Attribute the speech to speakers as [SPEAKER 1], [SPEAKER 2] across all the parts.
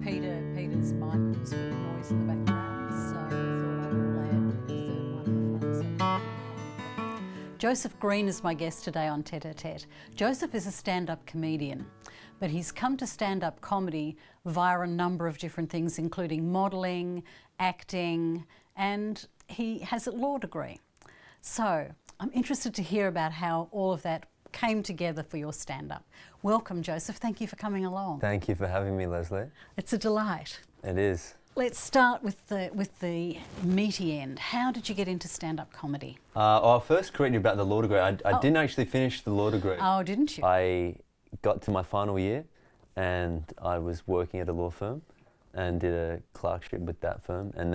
[SPEAKER 1] Peter's mic was with noise in the background, so I thought I would add a third microphone. Joseph Green is my guest today on Tête-à-Tête. Joseph is a stand-up comedian, but he's come to stand-up comedy via a number of different things, including modelling, acting, and he has a law degree. So I'm interested to hear about how all of that came together for your stand-up. Welcome, Joseph. Thank you for coming along.
[SPEAKER 2] Thank you for having me, Leslie.
[SPEAKER 1] It's a delight.
[SPEAKER 2] It is.
[SPEAKER 1] Let's start with the meaty end. How did you get into stand-up comedy?
[SPEAKER 2] I'll first correct you about the law degree. I didn't actually finish the law degree.
[SPEAKER 1] Oh, didn't you?
[SPEAKER 2] I got to my final year and I was working at a law firm and did a clerkship with that firm and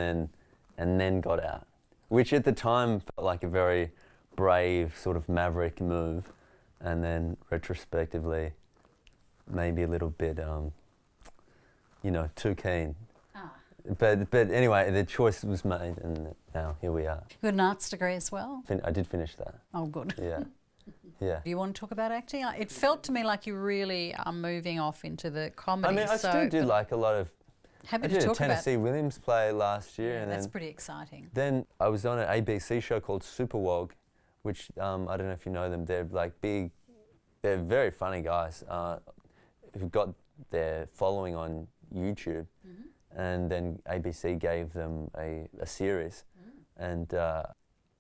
[SPEAKER 2] then got out, which at the time felt like a very brave sort of maverick move, and then retrospectively maybe a little bit too keen. But anyway, the choice was made and now here we are.
[SPEAKER 1] You got an arts degree as well?
[SPEAKER 2] I did finish that.
[SPEAKER 1] Oh, good.
[SPEAKER 2] Yeah. Yeah.
[SPEAKER 1] Do you want to talk about acting? It felt to me like you really are moving off into the comedy.
[SPEAKER 2] I mean, I still do like a lot of...
[SPEAKER 1] Happy
[SPEAKER 2] I
[SPEAKER 1] to
[SPEAKER 2] did a
[SPEAKER 1] talk about.
[SPEAKER 2] Tennessee Williams play last year.
[SPEAKER 1] Yeah,
[SPEAKER 2] and
[SPEAKER 1] that's
[SPEAKER 2] then,
[SPEAKER 1] pretty exciting.
[SPEAKER 2] Then I was on an ABC show called Superwog, which I don't know if you know them. They're like big, they're very funny guys who got their following on YouTube. Mm-hmm. And then ABC gave them a series. And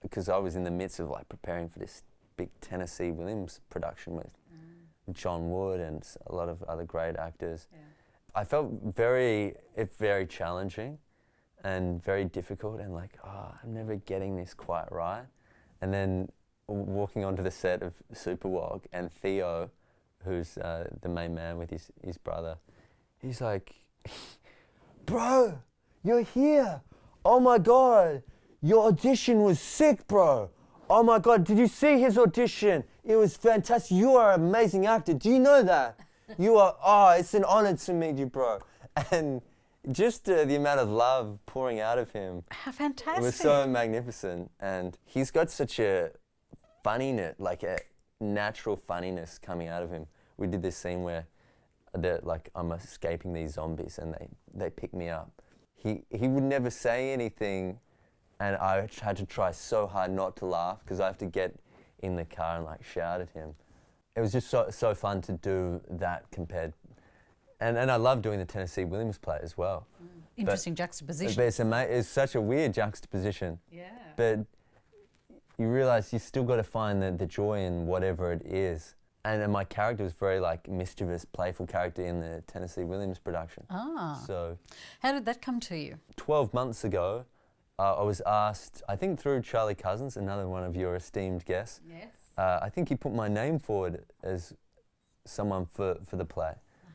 [SPEAKER 2] because I was in the midst of like preparing for this big Tennessee Williams production with John Wood and a lot of other great actors. Yeah. I felt very challenging and very difficult and like, I'm never getting this quite right. And then walking onto the set of Superwog and Theo, who's the main man with his brother, he's like, bro, you're here. Oh my God, your audition was sick, bro. Oh my God, did you see his audition? It was fantastic. You are an amazing actor. Do you know that? You are, it's an honor to meet you, bro. And just the amount of love pouring out of him.
[SPEAKER 1] How fantastic.
[SPEAKER 2] Was so magnificent. And he's got such a funniness, like a natural funniness coming out of him. We did this scene where I'm escaping these zombies and they pick me up. He would never say anything and I had to try so hard not to laugh because I have to get in the car and like shout at him. It was just so fun to do that compared, and I love doing the Tennessee Williams play as well.
[SPEAKER 1] Interesting juxtaposition.
[SPEAKER 2] But it's such a weird juxtaposition.
[SPEAKER 1] Yeah.
[SPEAKER 2] But you realise you still got to find the joy in whatever it is. And my character was very like mischievous, playful character in the Tennessee Williams production.
[SPEAKER 1] Ah.
[SPEAKER 2] So.
[SPEAKER 1] How did that come to you?
[SPEAKER 2] 12 months ago, I was asked, I think through Charlie Cousins, another one of your esteemed guests.
[SPEAKER 1] Yes.
[SPEAKER 2] I think he put my name forward as someone for the play.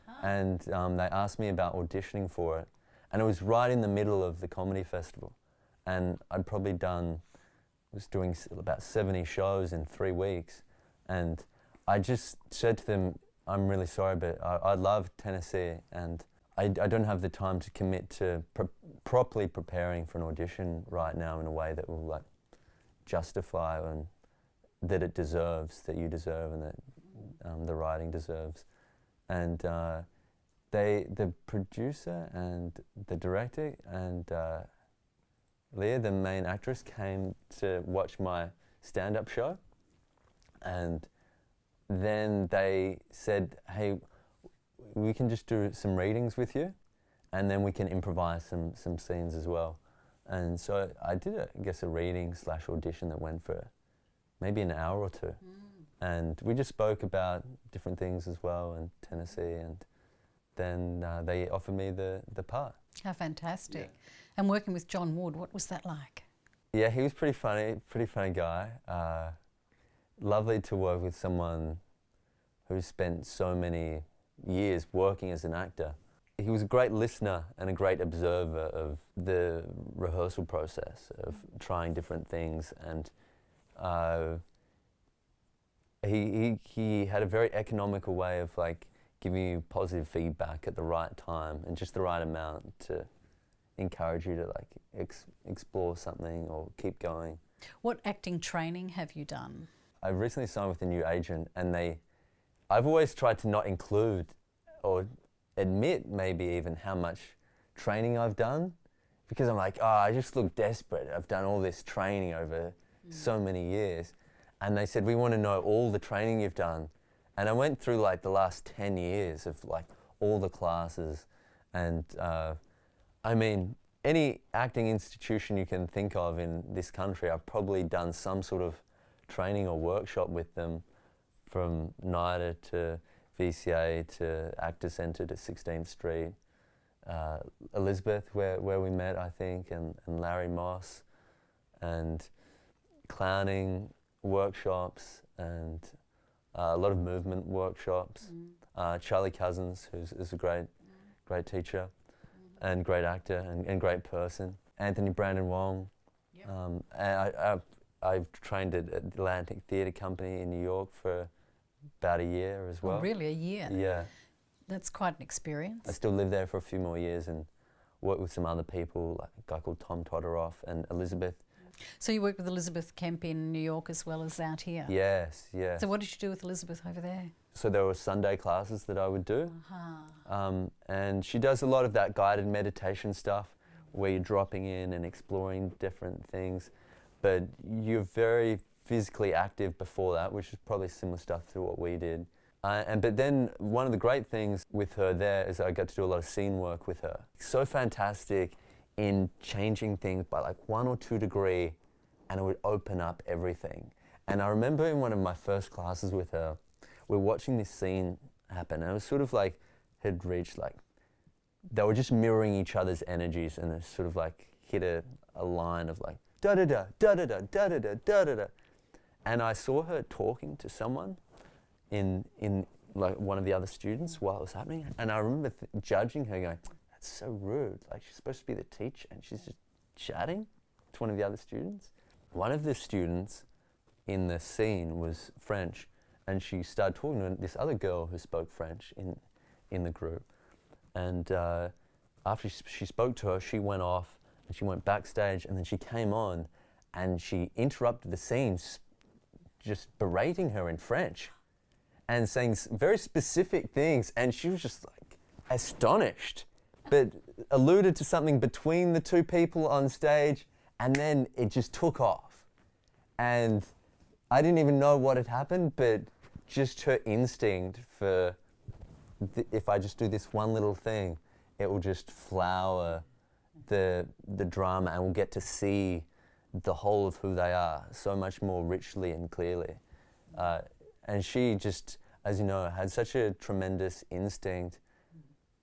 [SPEAKER 2] Uh-huh. And they asked me about auditioning for it. And it was right in the middle of the comedy festival. And I'd probably was doing about 70 shows in 3 weeks. And I just said to them, I'm really sorry, but I love Tennessee and I don't have the time to commit to properly preparing for an audition right now in a way that will like justify and that it deserves, that you deserve and that the writing deserves. And the producer and the director and Leah, the main actress, came to watch my stand-up show. And then they said, hey, we can just do some readings with you and then we can improvise some scenes as well. And so I did, a reading / audition that went for maybe an hour or two. And we just spoke about different things as well in Tennessee, and then they offered me the part.
[SPEAKER 1] How fantastic. Yeah. And working with John Wood, what was that like?
[SPEAKER 2] Yeah, he was pretty funny guy. Lovely to work with someone who spent so many years working as an actor. He was a great listener and a great observer of the rehearsal process, of trying different things, and he had a very economical way of like giving you positive feedback at the right time and just the right amount to encourage you to like explore something or keep going.
[SPEAKER 1] What acting training have you done?
[SPEAKER 2] I recently signed with a new agent, and I've always tried to not include admit maybe even how much training I've done, because I'm like, oh, I just look desperate. I've done all this training over so many years. And they said, we want to know all the training you've done. And I went through like the last 10 years of like all the classes. And I mean, any acting institution you can think of in this country, I've probably done some sort of training or workshop with them, from NIDA to VCA to Actor Centre to 16th Street. Elizabeth, where we met, I think, and Larry Moss, and clowning workshops, and a lot of movement workshops. Charlie Cousins, who's a great teacher, and great actor, and great person. Anthony Brandon Wong. And I've trained at Atlantic Theatre Company in New York for about a year as well.
[SPEAKER 1] Oh, really, a year?
[SPEAKER 2] Yeah.
[SPEAKER 1] That's quite an experience.
[SPEAKER 2] I still live there for a few more years and work with some other people, like a guy called Tom Todoroff and Elizabeth.
[SPEAKER 1] So you worked with Elizabeth Kemp in New York as well as out here?
[SPEAKER 2] Yes, yes.
[SPEAKER 1] So what did you do with Elizabeth over there?
[SPEAKER 2] So there were Sunday classes that I would do. And she does a lot of that guided meditation stuff where you're dropping in and exploring different things. But you're very physically active before that, which is probably similar stuff to what we did. But then one of the great things with her there is I got to do a lot of scene work with her. So fantastic in changing things by like 1 or 2 degrees, and it would open up everything. And I remember in one of my first classes with her, we're watching this scene happen, and it was sort of like, had reached like, they were just mirroring each other's energies, and it sort of like hit a line of like, da-da-da, da-da-da, da-da-da, da-da-da. And I saw her talking to someone in like one of the other students while it was happening, and I remember judging her, going, "That's so rude. Like, she's supposed to be the teacher, and she's just chatting to one of the other students." One of the students in the scene was French, and she started talking to this other girl who spoke French in the group. And after she spoke to her, she went off and she went backstage, and then she came on and she interrupted the scene, just berating her in French and saying very specific things, and she was just like astonished, but alluded to something between the two people on stage, and then it just took off. And I didn't even know what had happened, but just her instinct for if I just do this one little thing, it will just flower the drama, and we'll get to see the whole of who they are so much more richly and clearly. And she just, as you know, had such a tremendous instinct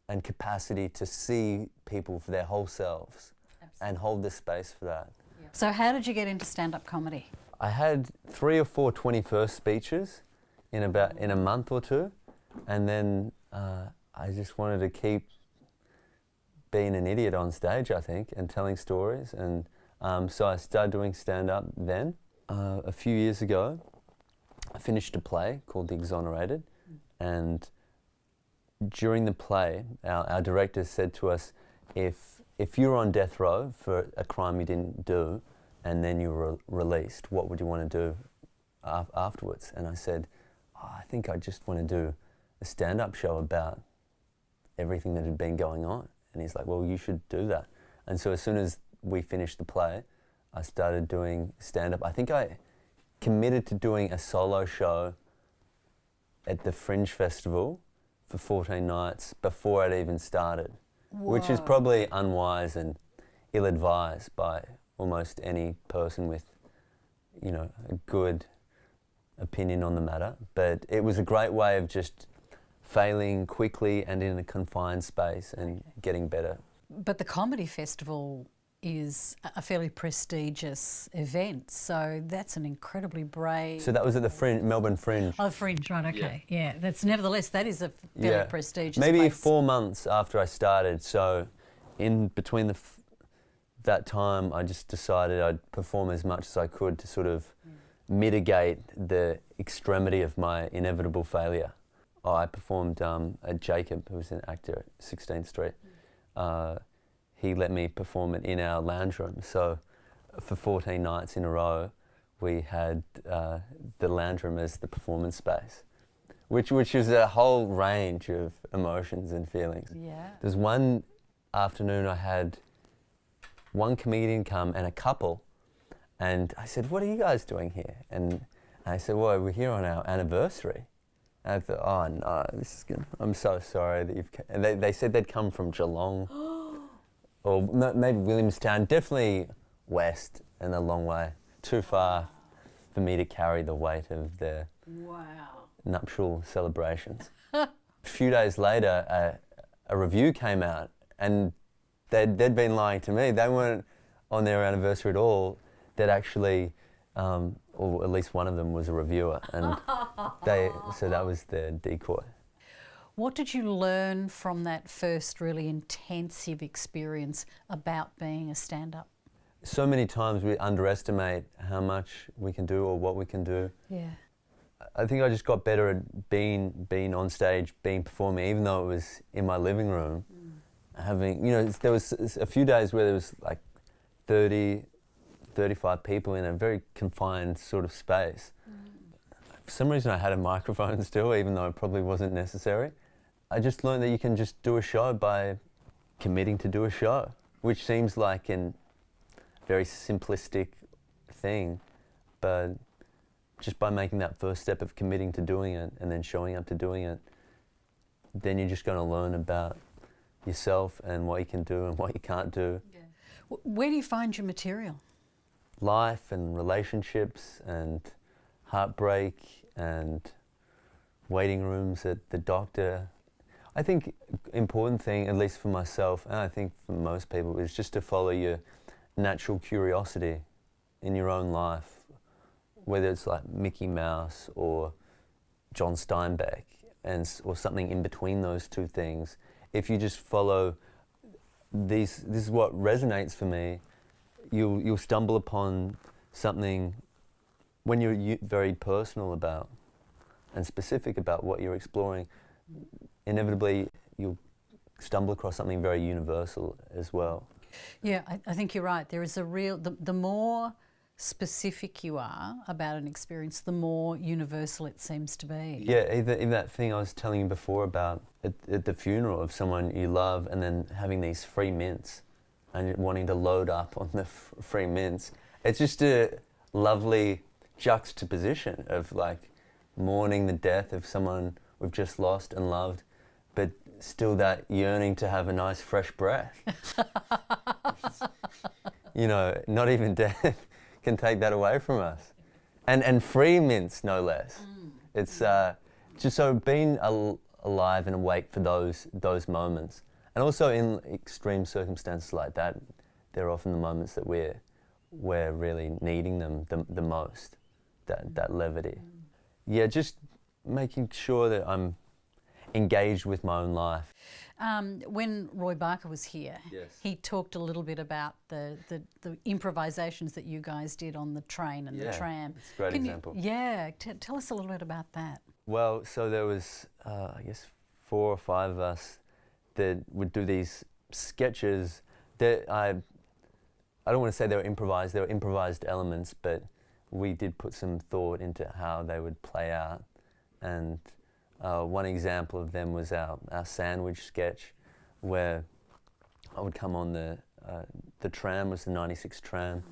[SPEAKER 2] and capacity to see people for their whole selves. Absolutely. And hold the space for that.
[SPEAKER 1] Yeah. So how did you get into stand-up comedy?
[SPEAKER 2] I had 3 or 4 21st speeches in a month or two, and then I just wanted to keep being an idiot on stage, I think, and telling stories. And so I started doing stand-up then. A few years ago, I finished a play called The Exonerated, and during the play, our director said to us, if you were on death row for a crime you didn't do, and then you were released, what would you want to do afterwards? And I said, I think I just want to do a stand-up show about everything that had been going on. And he's like, well, you should do that. And so as soon as we finished the play, I started doing stand-up. I think I committed to doing a solo show at the Fringe Festival for 14 nights before I'd even started. Whoa. Which is probably unwise and ill-advised by almost any person with, you know, a good opinion on the matter. But it was a great way of just failing quickly and in a confined space and getting better.
[SPEAKER 1] But the Comedy Festival is a fairly prestigious event, so that's an incredibly brave...
[SPEAKER 2] So that was at the Fringe, Melbourne Fringe.
[SPEAKER 1] Oh, Fringe, right, okay. Yeah, that's nevertheless, that is a fairly prestigious
[SPEAKER 2] Maybe
[SPEAKER 1] place.
[SPEAKER 2] 4 months after I started, so in between that time I just decided I'd perform as much as I could to sort of mitigate the extremity of my inevitable failure. I performed at Jacob, who was an actor at 16th Street. He let me perform it in our lounge room. So for 14 nights in a row, we had the lounge room as the performance space, which is a whole range of emotions and feelings.
[SPEAKER 1] Yeah.
[SPEAKER 2] There's one afternoon I had one comedian come and a couple, and I said, "What are you guys doing here?" And I said, "Well, we're here on our anniversary." And I thought, "Oh no, this is good. I'm so sorry that you've." And they said they'd come from Geelong, or maybe Williamstown, definitely west and a long way, too far for me to carry the weight of their nuptial celebrations. A few days later, a review came out, and they'd been lying to me. They weren't on their anniversary at all. They'd actually, or at least one of them was a reviewer, and so that was their decoy.
[SPEAKER 1] What did you learn from that first really intensive experience about being a stand-up?
[SPEAKER 2] So many times we underestimate how much we can do or what we can do.
[SPEAKER 1] Yeah.
[SPEAKER 2] I think I just got better at being on stage, performing, even though it was in my living room. Having, there was a few days where there was like 30, 35 people in a very confined sort of space. For some reason I had a microphone still, even though it probably wasn't necessary. I just learned that you can just do a show by committing to do a show, which seems like a very simplistic thing, but just by making that first step of committing to doing it and then showing up to doing it, then you're just going to learn about yourself and what you can do and what you can't do.
[SPEAKER 1] Yeah. Where do you find your material?
[SPEAKER 2] Life and relationships and heartbreak and waiting rooms at the doctor. I think important thing, at least for myself, and I think for most people, is just to follow your natural curiosity in your own life, whether it's like Mickey Mouse or John Steinbeck, or something in between those two things. If you just follow this is what resonates for me, you'll stumble upon something when you're very personal about and specific about what you're exploring. Inevitably, you'll stumble across something very universal as well.
[SPEAKER 1] Yeah, I think you're right. There is a real, the more specific you are about an experience, the more universal it seems to be.
[SPEAKER 2] Yeah, even that thing I was telling you before about at the funeral of someone you love, and then having these free mints and wanting to load up on the free mints. It's just a lovely juxtaposition of like mourning the death of someone we've just lost and loved, but still that yearning to have a nice fresh breath. Not even death can take that away from us. And free mints, no less. It's just so being alive and awake for those moments. And also in extreme circumstances like that, they're often the moments that we're really needing them the most, that levity. Yeah, just making sure that I'm engaged with my own life.
[SPEAKER 1] When Roy Barker was here,
[SPEAKER 2] yes,
[SPEAKER 1] he talked a little bit about the improvisations that you guys did on the train and the tram.
[SPEAKER 2] It's a great example.
[SPEAKER 1] Tell us a little bit about that.
[SPEAKER 2] Well, so there was, I guess, 4 or 5 of us that would do these sketches that I don't want to say they were improvised elements, but we did put some thought into how they would play out. And one example of them was our sandwich sketch, where I would come on the tram, was the 96 tram,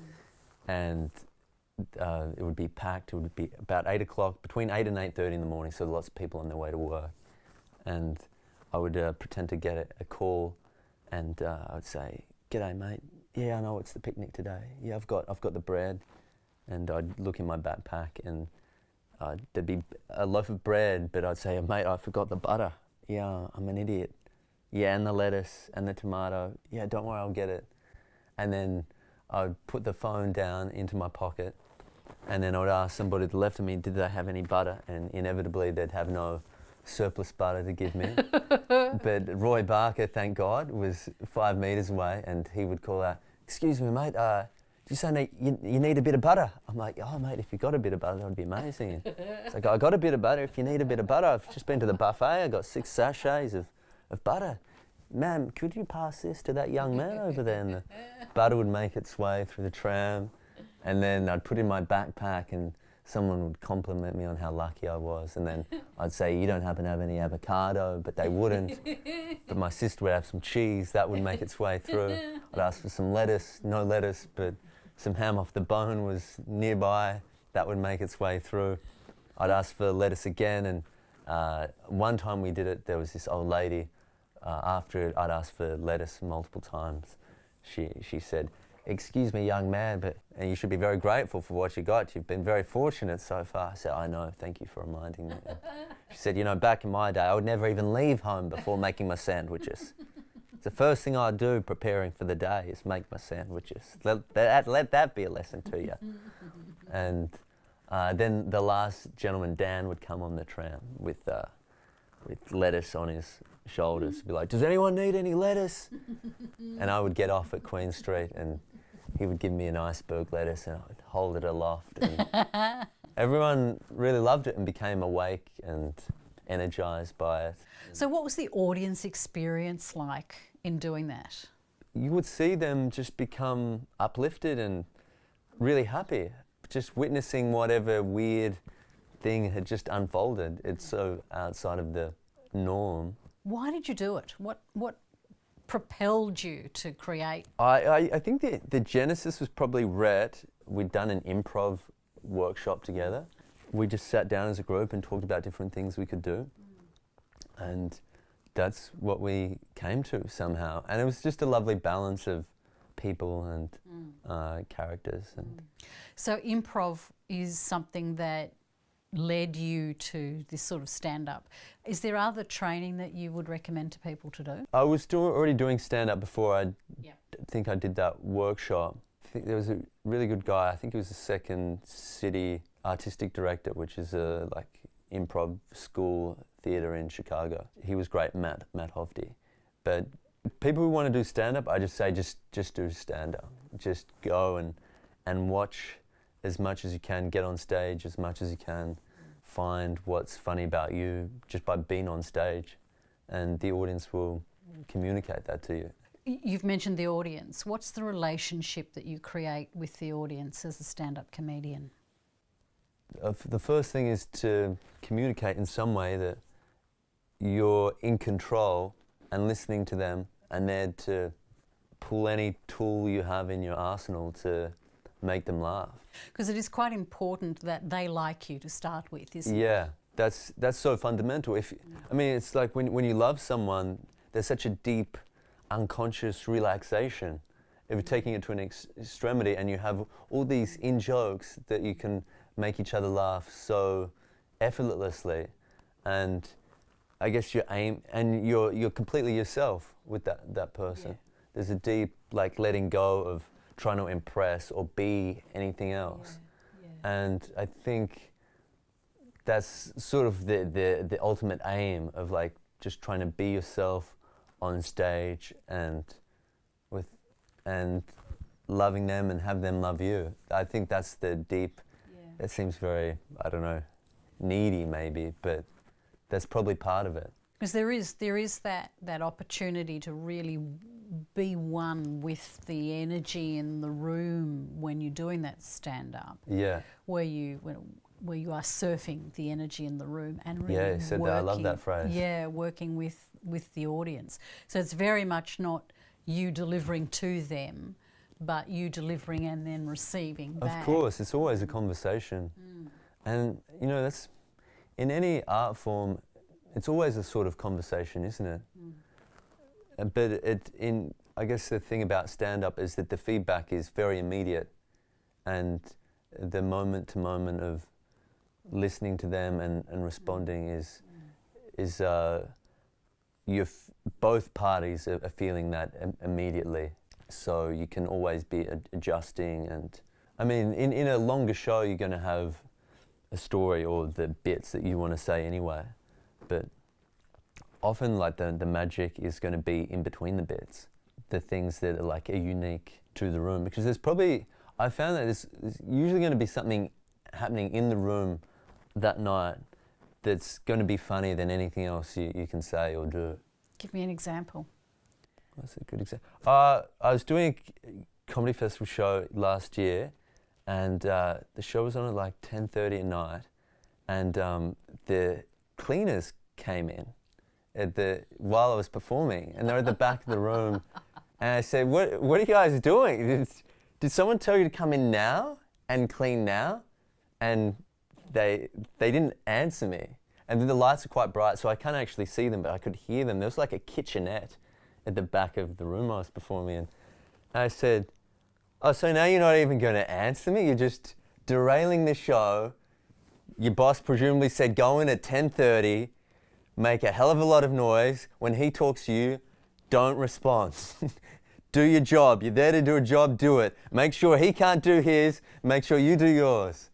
[SPEAKER 2] and it would be packed. It would be about 8 o'clock, between 8 and 8:30 in the morning, so lots of people on their way to work. And I would pretend to get a call, and I would say, "G'day, mate. Yeah, I know it's the picnic today. Yeah, I've got the bread." And I'd look in my backpack, and there'd be a loaf of bread, but I'd say, "Mate, I forgot the butter." "Yeah, I'm an idiot." "Yeah, and the lettuce and the tomato." "Yeah, don't worry, I'll get it." And then I'd put the phone down into my pocket, and then I'd ask somebody to the left of me, did they have any butter? And inevitably they'd have no surplus butter to give me. But Roy Barker, thank God, was 5 metres away, and he would call out, "Excuse me, mate, did you say you need a bit of butter?" I'm like, "Oh, mate, if you got a bit of butter, that would be amazing." It's like, "I got a bit of butter. If you need a bit of butter, I've just been to the buffet. I got 6 sachets of butter. Ma'am, could you pass this to that young man over there?" And the butter would make its way through the tram, and then I'd put it in my backpack and someone would compliment me on how lucky I was, and then I'd say, you don't happen to have any avocado, but they wouldn't. But my sister would have some cheese, that would make its way through. I'd ask for some lettuce, no lettuce, but some ham off the bone was nearby, that would make its way through. I'd ask for lettuce again, and one time we did it, there was this old lady, after I'd asked for lettuce multiple times, she said, excuse me, young man, but you should be very grateful for what you got. You've been very fortunate so far. I said, I know, thank you for reminding me. She said, you know, back in my day, I would never even leave home before making my sandwiches. It's the first thing I do preparing for the day is make my sandwiches. Let that be a lesson to you. And then the last gentleman, Dan, would come on the tram with lettuce on his shoulders, be like, does anyone need any lettuce? And I would get off at Queen Street and he would give me an iceberg lettuce and I would hold it aloft. And everyone really loved it and became awake and energized by it.
[SPEAKER 1] So what was the audience experience like in doing that?
[SPEAKER 2] You would see them just become uplifted and really happy, just witnessing whatever weird thing had just unfolded. It's so outside of the norm.
[SPEAKER 1] Why did you do it? What propelled you to create?
[SPEAKER 2] I think the genesis was probably Rhett. We'd done an improv workshop together. We just sat down as a group and talked about different things we could do. And that's what we came to somehow. And it was just a lovely balance of people and characters. And
[SPEAKER 1] So improv is something that led you to this sort of stand-up. Is there other training that you would recommend to people to do?
[SPEAKER 2] I was already doing stand-up before I think I did that workshop. I think there was a really good guy, I think he was the Second City Artistic Director, which is a like improv school theatre in Chicago. He was great, Matt Hovde. But people who want to do stand-up, I just say just do stand-up. Just go and watch as much as you can, get on stage as much as you can, find what's funny about you just by being on stage, and the audience will communicate that to you.
[SPEAKER 1] You've mentioned the audience. What's the relationship that you create with the audience as a stand-up comedian?
[SPEAKER 2] The first thing is to communicate in some way that you're in control and listening to them, and there to pull any tool you have in your arsenal to make them laugh.
[SPEAKER 1] Because it is quite important that they like you to start with, isn't it?
[SPEAKER 2] Yeah, that's so fundamental. I mean, it's like when you love someone, there's such a deep, unconscious relaxation. If you're taking it to an extremity and you have all these in-jokes that you can make each other laugh so effortlessly, and I guess your aim, and you're completely yourself with that person. Yeah. There's a deep, like, letting go of trying to impress or be anything else. Yeah. And I think that's sort of the ultimate aim of, like, just trying to be yourself on stage and loving them and have them love you. I think that's the deep, it seems very, I don't know, needy maybe, but that's probably part of it.
[SPEAKER 1] Because there is that opportunity to really be one with the energy in the room when you're doing that stand-up.
[SPEAKER 2] Yeah.
[SPEAKER 1] Where you are surfing the energy in the room and really
[SPEAKER 2] yeah, you said that. I love that phrase.
[SPEAKER 1] Yeah, working with the audience. So it's very much not you delivering to them, but you delivering and then receiving back.
[SPEAKER 2] Of course, it's always a conversation. And, you know, that's, in any art form, it's always a sort of conversation, isn't it? But I guess the thing about stand-up is that the feedback is very immediate, and the moment-to-moment of listening to them and responding is both parties are feeling that immediately. So you can always be adjusting, and I mean, in a longer show, you're going to have a story or the bits that you want to say anyway, but often, like, the magic is going to be in between the bits, the things that are unique to the room, because I found that there's usually going to be something happening in the room that night that's going to be funnier than anything else you can say or do.
[SPEAKER 1] Give me an example.
[SPEAKER 2] That's a good example. I was doing a comedy festival show last year, and the show was on at like 10:30 at night, and the cleaners came in while I was performing, and they were at the back of the room, and I said, what are you guys doing? Did someone tell you to come in now and clean now? And they didn't answer me. And then the lights are quite bright, so I can't actually see them, but I could hear them. There was like a kitchenette at the back of the room I was performing in. And I said, oh, so now you're not even going to answer me? You're just derailing the show. Your boss presumably said go in at 10:30, make a hell of a lot of noise. When he talks to you, don't respond. Do your job. You're there to do a job, do it. Make sure he can't do his, make sure you do yours.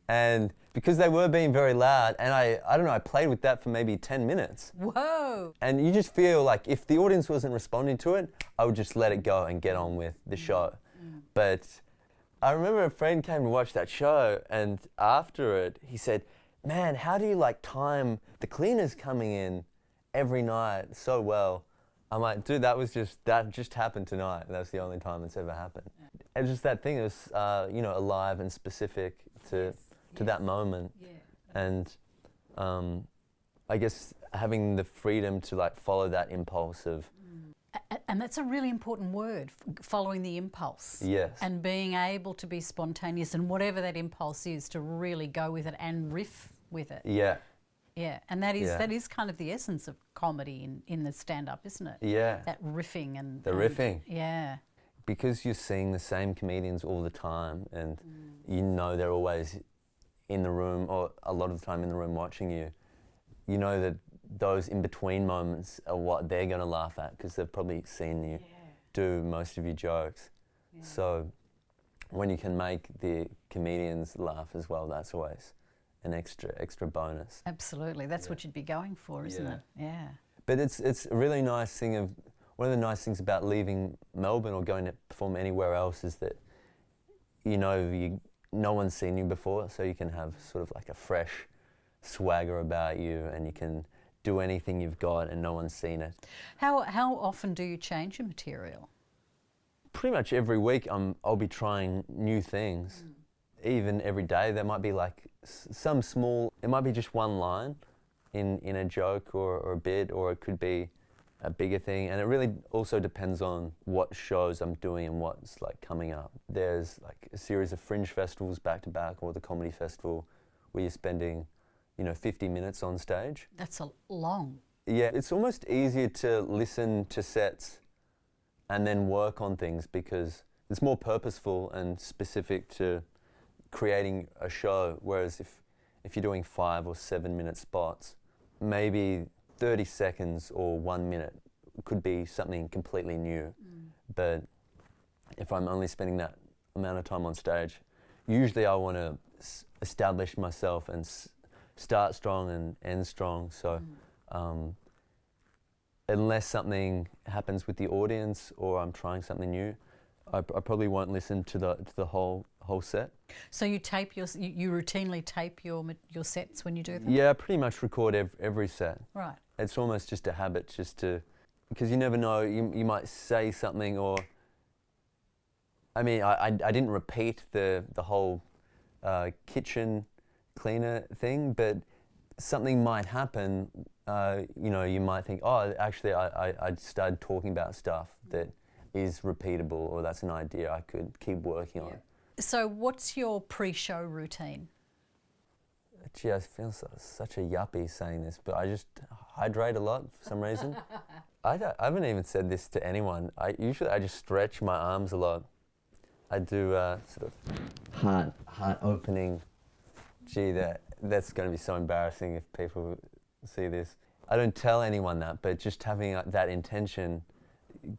[SPEAKER 2] And because they were being very loud, and I don't know, I played with that for maybe 10 minutes.
[SPEAKER 1] Whoa!
[SPEAKER 2] And you just feel like if the audience wasn't responding to it, I would just let it go and get on with the show. But I remember a friend came to watch that show, and after it, he said, man, how do you like time the cleaners coming in every night so well? I'm like, dude, that just happened tonight. That's the only time it's ever happened. And just that thing, it was, alive and specific to that moment.
[SPEAKER 1] Yeah.
[SPEAKER 2] And I guess having the freedom to like follow that impulse of.
[SPEAKER 1] And that's a really important word, following the impulse.
[SPEAKER 2] Yes.
[SPEAKER 1] And being able to be spontaneous and whatever that impulse is, to really go with it and riff with it.
[SPEAKER 2] Yeah.
[SPEAKER 1] Yeah, and that is kind of the essence of comedy in the stand-up, isn't it?
[SPEAKER 2] Yeah.
[SPEAKER 1] That riffing and...
[SPEAKER 2] riffing.
[SPEAKER 1] Yeah.
[SPEAKER 2] Because you're seeing the same comedians all the time, and you know they're always in the room, or a lot of the time in the room watching you, you know that those in-between moments are what they're going to laugh at, because they've probably seen you do most of your jokes. Yeah. So when you can make the comedians laugh as well, that's always an extra bonus.
[SPEAKER 1] Absolutely, that's what you'd be going for, isn't it? Yeah.
[SPEAKER 2] But it's a really nice thing of, one of the nice things about leaving Melbourne or going to perform anywhere else is that, no one's seen you before, so you can have sort of like a fresh swagger about you, and you can do anything you've got and no one's seen it.
[SPEAKER 1] How often do you change your material?
[SPEAKER 2] Pretty much every week I'll be trying new things. Even every day there might be like some small, it might be just one line in a joke or a bit, or it could be a bigger thing, and it really also depends on what shows I'm doing and what's like coming up. There's like a series of Fringe festivals back to back, or the comedy festival, where you're spending 50 minutes on stage.
[SPEAKER 1] That's a long.
[SPEAKER 2] Yeah, it's almost easier to listen to sets and then work on things, because it's more purposeful and specific to creating a show, whereas if you're doing 5 or 7 minute spots, maybe 30 seconds or 1 minute could be something completely new. But if I'm only spending that amount of time on stage, usually I want to establish myself and start strong and end strong. So unless something happens with the audience or I'm trying something new, I probably won't listen to the whole set.
[SPEAKER 1] So you tape you routinely tape your sets when you do them?
[SPEAKER 2] Yeah, I pretty much record every set.
[SPEAKER 1] Right.
[SPEAKER 2] It's almost just a habit, because you never know, you might say something, or I mean, I didn't repeat the whole kitchen cleaner thing, but something might happen. You might think, oh, actually I started talking about stuff that is repeatable, or that's an idea I could keep working on.
[SPEAKER 1] So what's your pre-show routine?
[SPEAKER 2] Gee, I feel such a yuppie saying this, but I just hydrate a lot for some reason. I haven't even said this to anyone. I just stretch my arms a lot. I do sort of heart opening. Gee, that's going to be so embarrassing if people see this. I don't tell anyone that, but just having that intention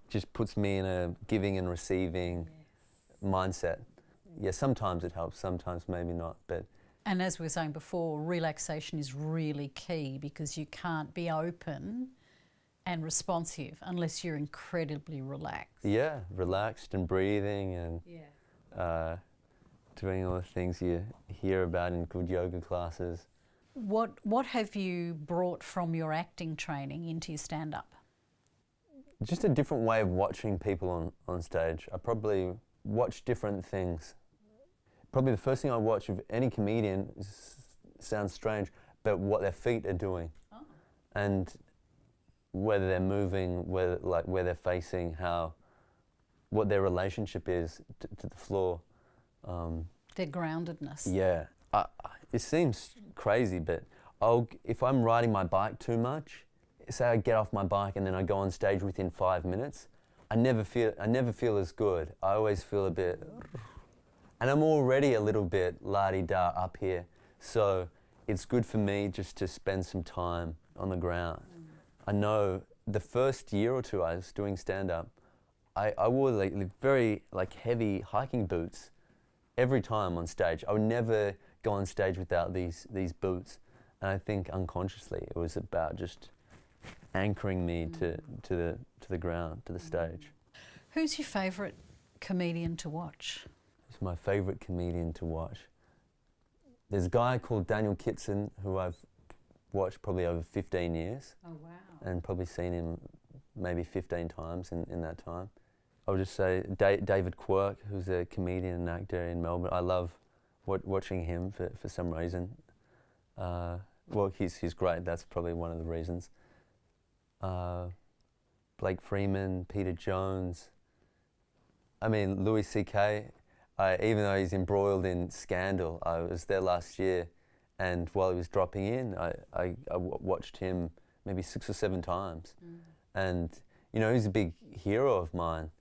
[SPEAKER 2] just puts me in a giving and receiving mindset. Yeah, sometimes it helps, sometimes maybe not, but.
[SPEAKER 1] And as we were saying before, relaxation is really key, because you can't be open and responsive unless you're incredibly relaxed.
[SPEAKER 2] Yeah, relaxed and breathing and doing all the things you hear about in good yoga classes.
[SPEAKER 1] What have you brought from your acting training into your stand-up?
[SPEAKER 2] Just a different way of watching people on stage. I probably watch different things. probably the first thing I watch of any comedian sounds strange, but what their feet are doing, and whether they're moving, where they're facing, what their relationship is to the floor.
[SPEAKER 1] Their groundedness.
[SPEAKER 2] Yeah, it seems crazy, but if I'm riding my bike too much, say I get off my bike and then I go on stage within 5 minutes, I never feel as good. I always feel a bit, and I'm already a little bit la-di-da up here, so it's good for me just to spend some time on the ground. I know the first year or two I was doing stand-up, I wore very heavy hiking boots every time on stage. I would never go on stage without these boots, and I think unconsciously it was about just anchoring me to the ground, to the stage.
[SPEAKER 1] Who's your favourite comedian to watch?
[SPEAKER 2] Who's my favourite comedian to watch? There's a guy called Daniel Kitson who I've watched probably over 15 years. Oh wow! And probably seen him maybe 15 times in that time. I would just say David Quirk, who's a comedian and actor in Melbourne. I love watching him for some reason. Well, he's great. That's probably one of the reasons. Blake Freeman, Peter Jones. I mean, Louis C.K. Even though he's embroiled in scandal, I was there last year, and while he was dropping in, I watched him maybe 6 or 7 times. And, you know, he's a big hero of mine.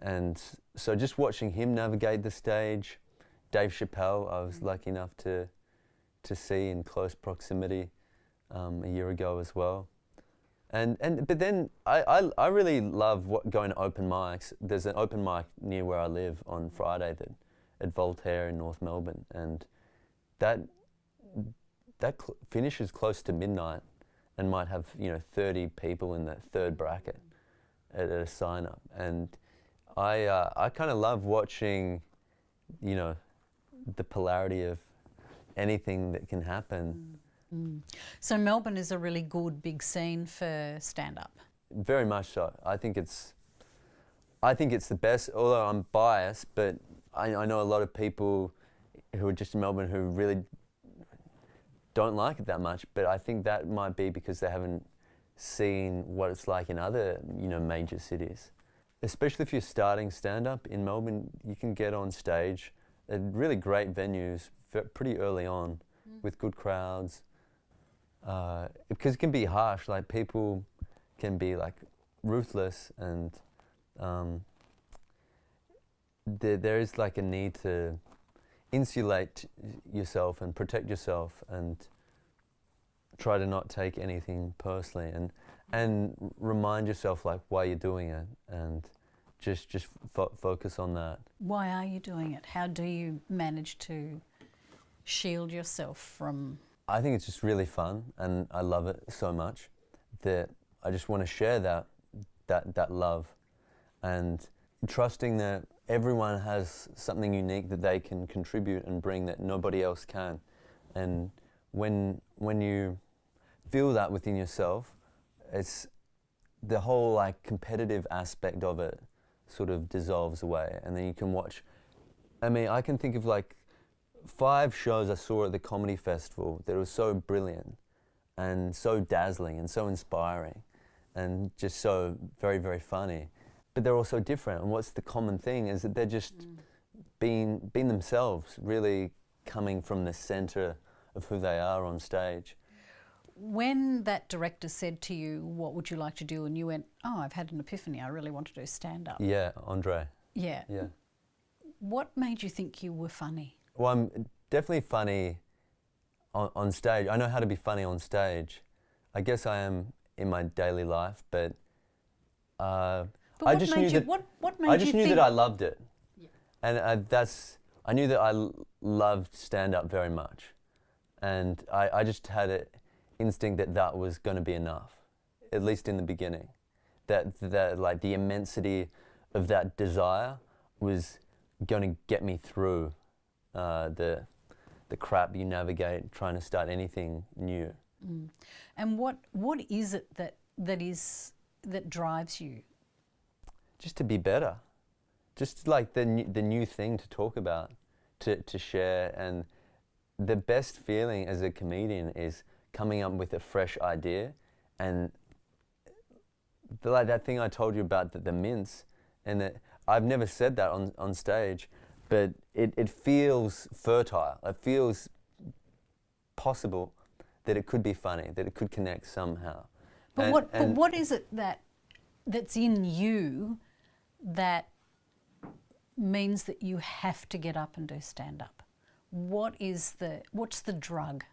[SPEAKER 2] And so just watching him navigate the stage, Dave Chappelle, I was lucky enough to see in close proximity a year ago as well. But then I really love going to open mics. There's an open mic near where I live on Friday at Voltaire in North Melbourne, and that finishes close to midnight and might have 30 people in the third bracket at a sign up. And I kind of love watching, the polarity of anything that can happen.
[SPEAKER 1] So Melbourne is a really good big scene for stand-up.
[SPEAKER 2] Very much so. I think it's the best. Although I'm biased, but I know a lot of people who are just in Melbourne who really don't like it that much. But I think that might be because they haven't seen what it's like in other major cities. Especially if you're starting stand-up in Melbourne, you can get on stage at really great venues pretty early on with good crowds. Because it can be harsh, like people can be like ruthless, and there is like a need to insulate yourself and protect yourself and try to not take anything personally, and remind yourself like why you're doing it, and just focus on that. Why
[SPEAKER 1] are you doing it? How do you manage to shield yourself from?
[SPEAKER 2] I think it's just really fun, and I love it so much that I just want to share that love, and trusting that everyone has something unique that they can contribute and bring that nobody else can. And when you feel that within yourself, it's the whole like competitive aspect of it sort of dissolves away, and then you can watch. I mean, I can think of like 5 shows I saw at the comedy festival that were so brilliant and so dazzling and so inspiring and just so very, very funny. But they're all so different, and what's the common thing is that they're just being themselves, really coming from the center of who they are on stage.
[SPEAKER 1] When that director said to you, what would you like to do? And you went, oh, I've had an epiphany, I really want to do stand-up.
[SPEAKER 2] Yeah, Andre.
[SPEAKER 1] Yeah.
[SPEAKER 2] Yeah.
[SPEAKER 1] What made you think you were funny?
[SPEAKER 2] Well, I'm definitely funny on stage. I know how to be funny on stage. I guess I am in my daily life, but I just knew that I loved it. Yeah. And I knew that I loved stand-up very much. And I just had an instinct that was going to be enough, at least in the beginning. That like the immensity of that desire was going to get me through the crap you navigate trying to start anything new.
[SPEAKER 1] And what is it that drives you?
[SPEAKER 2] Just to be better, just like the new thing to talk about, to share. And the best feeling as a comedian is coming up with a fresh idea. And like that thing I told you about the mince, and I've never said that on stage, but it feels fertile. It feels possible that it could be funny, that it could connect somehow.
[SPEAKER 1] But what is it that's in you that means that you have to get up and do stand-up? What's the drug?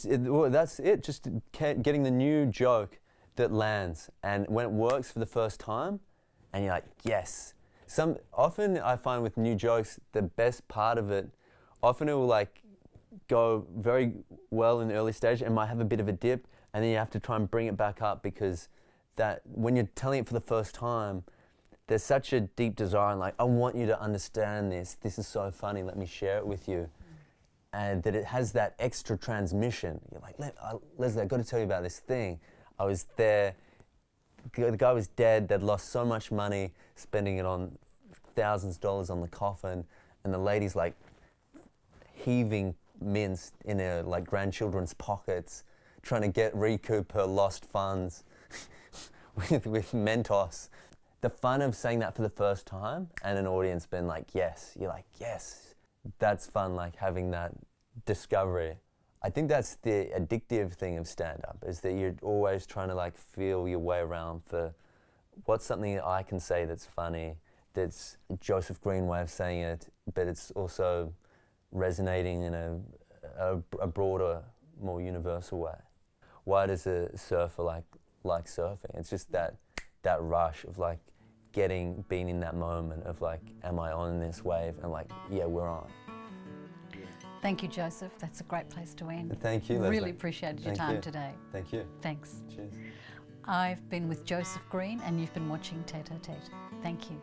[SPEAKER 2] Well, that's it, just getting the new joke that lands, and when it works for the first time, and you're like, yes. Often I find with new jokes, the best part of it, often it will like go very well in the early stage and might have a bit of a dip, and then you have to try and bring it back up, because that when you're telling it for the first time, there's such a deep desire and like, I want you to understand this. This is so funny. Let me share it with you. And that it has that extra transmission. You're like, Leslie, I've got to tell you about this thing. I was there. The guy was dead. They'd lost so much money, spending it on thousands of dollars on the coffin. And the lady's like heaving mince in her like grandchildren's pockets, trying to recoup her lost funds with Mentos. The fun of saying that for the first time and an audience being like, yes, you're like, yes, that's fun, like having that discovery. I think that's the addictive thing of stand-up, is that you're always trying to like feel your way around for what's something that I can say that's funny, that's Joseph Green way of saying it, but it's also resonating in a broader, more universal way. Why does a surfer like surfing? It's just that rush of like being in that moment of like, am I on this wave? And like, yeah, we're on.
[SPEAKER 1] Thank you, Joseph. That's a great place to end.
[SPEAKER 2] Thank you, Leslie.
[SPEAKER 1] Really appreciated your time today.
[SPEAKER 2] Thank you.
[SPEAKER 1] Thanks.
[SPEAKER 2] Cheers.
[SPEAKER 1] I've been with Joseph Green, and you've been watching Tête-à-Tête. Thank you.